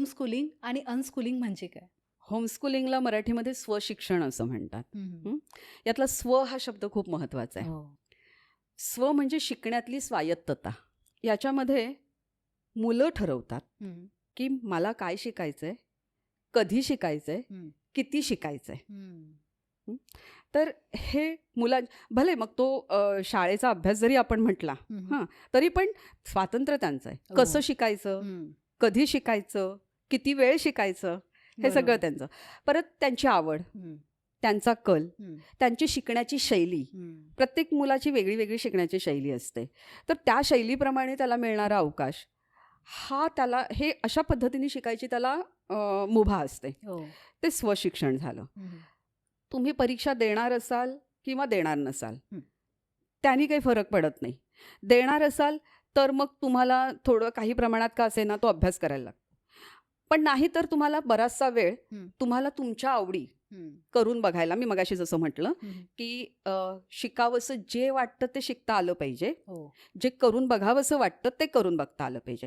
Homeschooling आणि unschooling म्हणजे काय? होमस्कूलिंगला मराठीमध्ये स्वशिक्षण असं म्हणतात. हम्म. यातला स्व हा शब्द खूप महत्त्वाचा आहे. हो. स्व म्हणजे शिकण्यातली स्वायत्तता. याच्यामध्ये मुलं ठरवतात हम्म. की मला काय शिकायचंय, कधी शिकायचंय, हम्म. किती शिकायचंय. हम्म. तर हे भले मग तो शाळेचा अभ्यास जरी आपण म्हटला हम्म. तरी पण स्वातंत्र्य त्यांचं आहे. हो. कसं शिकायचं, हम्म. कधी शिकायचं, किती वेळ शिकायचं, हे सगळं बरोबर. त्यांचं. परत त्यांची आवड, हम्म. त्यांचा कल, हम्म. त्यांची शिकण्याची शैली. हम्म. प्रत्येक मुलाची वेगळी वेगळी शिकण्याची शैली असते. तर त्या शैलीप्रमाणे त्याला मिळणारा अवकाश हा त्याला हे अशा पद्धतीने शिकायची त्याला मुभा असते. हो. ते स्वशिक्षण झालं. हम्म. तुम्ही परीक्षा देणार असाल किंवा देणार नसाल हं. त्यांनी काही फरक पडत नाही. देणार असाल तर मग तुम्हाला थोडं काही प्रमाणात का असेना तो अभ्यास करायला लागतो. पण नाही तर तुम्हाला बराचसा वेळ तुम्हाला तुमच्या आवडी हम्म. करून बघायला, मी मगाशी जसं म्हटलं हम्म. की शिकावंसं जे वाटतं ते शिकता आलं पाहिजे, हो. जे करून बघावंसं वाटतं ते करून बघता आलं पाहिजे.